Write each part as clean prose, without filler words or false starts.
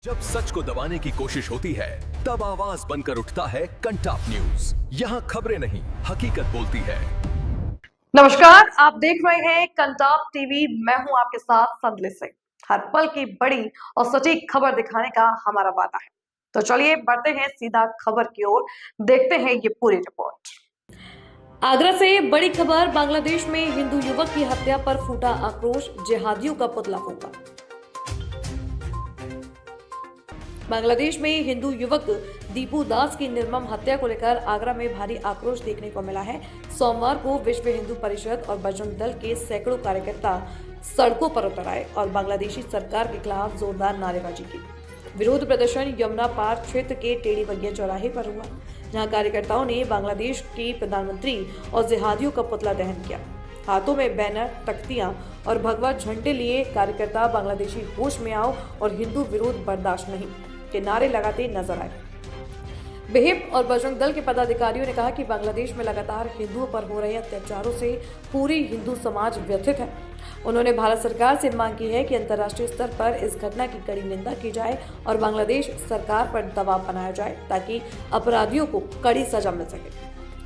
जब सच को दबाने की कोशिश होती है तब आवाज बनकर उठता है कंटाप न्यूज। यहाँ खबरें नहीं हकीकत बोलती है। नमस्कार, आप देख रहे हैं कंटाप टीवी। मैं हूं आपके साथ संदली सिंह। हर पल की बड़ी और सटीक खबर दिखाने का हमारा वादा है। तो चलिए बढ़ते हैं सीधा खबर की ओर, देखते हैं ये पूरी रिपोर्ट। आगरा से बड़ी खबर। बांग्लादेश में हिंदू युवक की हत्या पर फूटा आक्रोश, जिहादियों का पुतला फूंका। बांग्लादेश में हिंदू युवक दीपू दास की निर्मम हत्या को लेकर आगरा में भारी आक्रोश देखने को मिला है। सोमवार को विश्व हिंदू परिषद और बजरंग दल के सैकड़ों कार्यकर्ता सड़कों पर उतर आए और बांग्लादेशी सरकार के खिलाफ जोरदार नारेबाजी की। विरोध प्रदर्शन यमुना पार क्षेत्र के टेढ़ी बगिया चौराहे पर हुआ, जहां कार्यकर्ताओं ने बांग्लादेश के प्रधानमंत्री और जिहादियों का पुतला दहन किया। हाथों में बैनर, तख्तियां और भगवा झंडे लिए कार्यकर्ता बांग्लादेशी होश में आओ और हिंदू विरोध बर्दाश्त नहीं के नारे लगाते नजर आए। बिहिप और बजरंग दल के पदाधिकारियों ने कहा कि बांग्लादेश में लगातार हिंदुओं पर हो रहे अत्याचारों से पूरी हिंदू समाज व्यथित है। उन्होंने भारत सरकार से मांग की है कि अंतर्राष्ट्रीय स्तर पर इस घटना की कड़ी निंदा की जाए और बांग्लादेश सरकार पर दबाव बनाया जाए ताकि अपराधियों को कड़ी सजा मिल सके।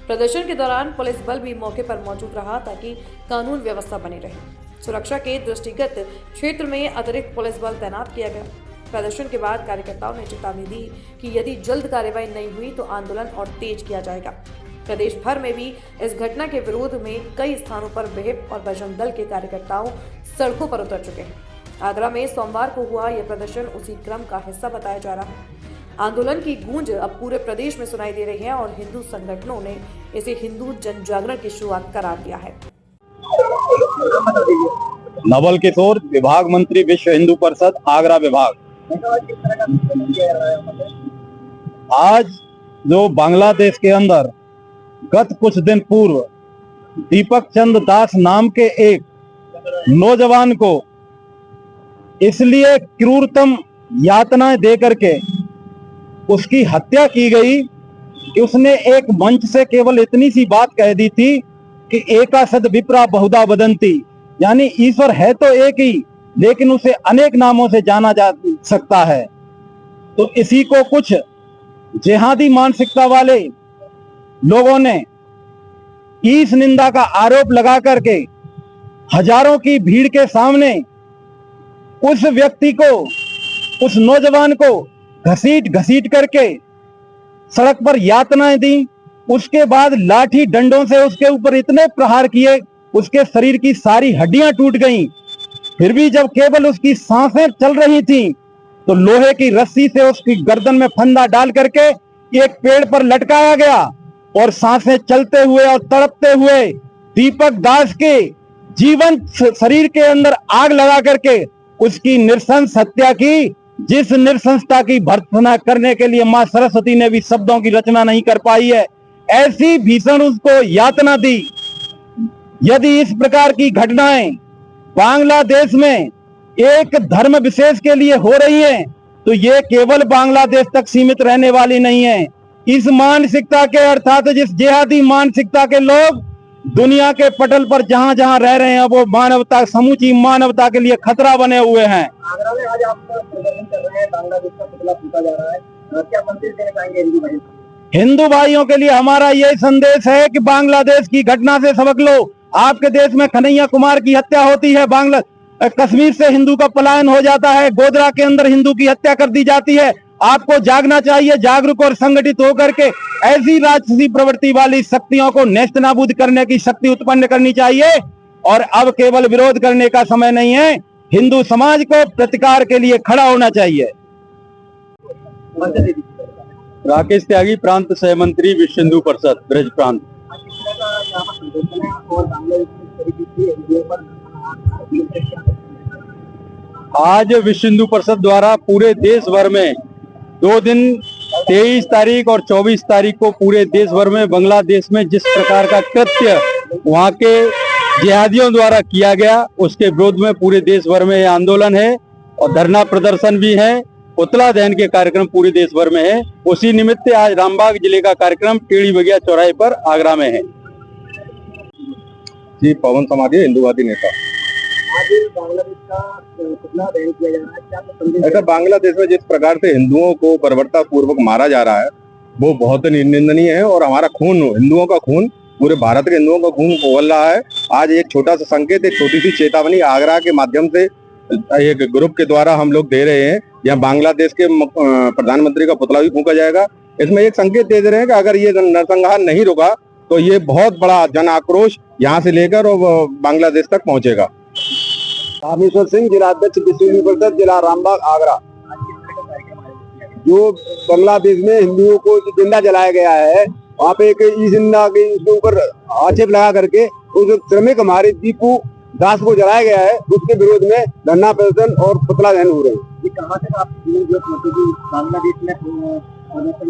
प्रदर्शन के दौरान पुलिस बल भी मौके पर मौजूद रहा ताकि कानून व्यवस्था बनी रहे। सुरक्षा के दृष्टिगत क्षेत्र में अतिरिक्त पुलिस बल तैनात किया गया। प्रदर्शन के बाद कार्यकर्ताओं ने चेतावनी दी कि यदि जल्द कार्रवाई नहीं हुई तो आंदोलन और तेज किया जाएगा। प्रदेश भर में भी इस घटना के विरोध में कई स्थानों पर बिहिप और बजरंग दल के कार्यकर्ताओं सड़कों पर उतर चुके हैं। आगरा में सोमवार को हुआ यह प्रदर्शन उसी क्रम का हिस्सा बताया जा रहा है। आंदोलन की गूंज अब पूरे प्रदेश में सुनाई दे रही है और हिंदू संगठनों ने इसे हिंदू जन जागरण की शुरुआत करार दिया है। नवल किशोर, विभाग मंत्री, विश्व हिंदू परिषद, आगरा विभाग। आज जो बांग्लादेश के अंदर गत कुछ दिन पूर्व दीपक चंद्र दास नाम के एक नौजवान को इसलिए क्रूरतम यातनाएं दे करके उसकी हत्या की गई कि उसने एक मंच से केवल इतनी सी बात कह दी थी कि एका सद विप्रा बहुधा वदंती, यानी ईश्वर है तो एक ही लेकिन उसे अनेक नामों से जाना जा सकता है। तो इसी को कुछ जिहादी मानसिकता वाले लोगों ने ईश निंदा का आरोप लगा करके हजारों की भीड़ के सामने उस व्यक्ति को, उस नौजवान को घसीट घसीट करके सड़क पर यातनाएं दी। उसके बाद लाठी डंडों से उसके ऊपर इतने प्रहार किए, उसके शरीर की सारी हड्डियां टूट गईं। फिर भी जब केवल उसकी सांसें चल रही थीं, तो लोहे की रस्सी से उसकी गर्दन में फंदा डाल करके एक पेड़ पर लटकाया गया और सांसें चलते हुए और तड़पते हुए दीपक दास के जीवन शरीर के अंदर आग लगा करके उसकी नृशंस हत्या की, जिस नृशंसता की भर्त्सना करने के लिए मां सरस्वती ने भी शब्दों की रचना नहीं कर पाई है। ऐसी भीषण उसको यातना दी। यदि इस प्रकार की घटनाएं बांग्लादेश में एक धर्म विशेष के लिए हो रही हैं, तो ये केवल बांग्लादेश तक सीमित रहने वाली नहीं है। इस मानसिकता के अर्थात जिस जिहादी मानसिकता के लोग दुनिया के पटल पर जहां जहां रह रहे हैं, वो मानवता, समूची मानवता के लिए खतरा बने हुए हैं। आगरा में आज आप प्रदर्शन कर रहे हैं, बांग्लादेश का पुतला फूंका जा रहा है, क्या संदेश देना चाहेंगे हिंदू भाइयों को? हिंदू भाइयों के लिए हमारा यही संदेश है कि बांग्लादेश की घटना से सबक लो। आपके देश में कन्हैया कुमार की हत्या होती है, कश्मीर से हिंदू का पलायन हो जाता है, गोधरा के अंदर हिंदू की हत्या कर दी जाती है। आपको जागना चाहिए, जागरूक और संगठित होकर के ऐसी राजसी प्रवृत्ति वाली शक्तियों को नेस्त नाबूद करने की शक्ति उत्पन्न करनी चाहिए। और अब केवल विरोध करने का समय नहीं है, हिंदू समाज को प्रतिकार के लिए खड़ा होना चाहिए। राकेश त्यागी, प्रांत सह मंत्री, विश्व हिंदू परिषद, ब्रज प्रांत। आज विश्व हिंदू परिषद द्वारा पूरे देश भर में 2 दिन 23 तारीख और 24 तारीख को पूरे देश भर में बांग्लादेश में जिस प्रकार का कृत्य वहां के जिहादियों द्वारा किया गया, उसके विरोध में पूरे देश भर में आंदोलन है और धरना प्रदर्शन भी है, पुतला दहन के कार्यक्रम पूरे देश भर में है। उसी निमित्त आज रामबाग जिले का कार्यक्रम टेढ़ी बगिया चौराहे पर आगरा में है। जी, पवन समाधी, हिंदूवादी नेता। आज बांग्लादेश का पुतला दहन किया जा रहा है, क्या संदेश ऐसा बांग्लादेश में जिस प्रकार से हिंदुओं को बर्बरता पूर्वक मारा जा रहा है वो बहुत ही निंदनीय है और हमारा खून, हिंदुओं का खून, पूरे भारत के हिंदुओं का खून उबल रहा है। आज एक छोटा सा संकेत, एक छोटी सी चेतावनी आगरा के माध्यम से एक ग्रुप के द्वारा हम लोग दे रहे हैं। यहाँ बांग्लादेश के प्रधानमंत्री का पुतला भी फूंका जाएगा। इसमें एक संकेत दे रहे हैं कि अगर ये नरसंहार नहीं रुका तो ये बहुत बड़ा जन आक्रोश यहाँ से लेकर और बांग्लादेश तक पहुंचेगा। रामेश्वर सिंह, जिला अध्यक्ष विश्व हिंदू परिषद, जिला रामबाग, आगरा। जो बांग्लादेश में हिंदुओं को जिंदा जलाया गया है, वहाँ पे एक ई जिंदा के उसके ऊपर आक्षेप लगा करके उस श्रमिक हमारे दीपू दास को जलाया गया है, उसके विरोध में धरना प्रदर्शन और पुतला दहन हो रहे हैं। ये कहाँ तक आप बांग्लादेश में प्रदर्शन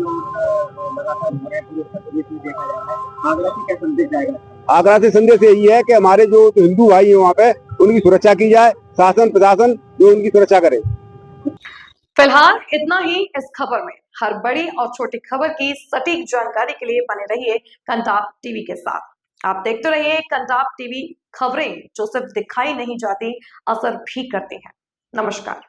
लगातार हो रहे हैं, पूरे उत्तर प्रदेश में देखा जा रहा है, आगरा से क्या संदेश जाएगा? आगरा से संदेश यही है कि हमारे जो हिंदू भाई हैं वहाँ पे उनकी सुरक्षा की जाए, शासन प्रशासन जो उनकी सुरक्षा करे। फिलहाल इतना ही इस खबर में। हर बड़ी और छोटी खबर की सटीक जानकारी के लिए बने रहिए कंटाप टीवी के साथ। आप देखते रहिए कंटाप टीवी, खबरें जो सिर्फ दिखाई नहीं जाती, असर भी करती हैं। नमस्कार।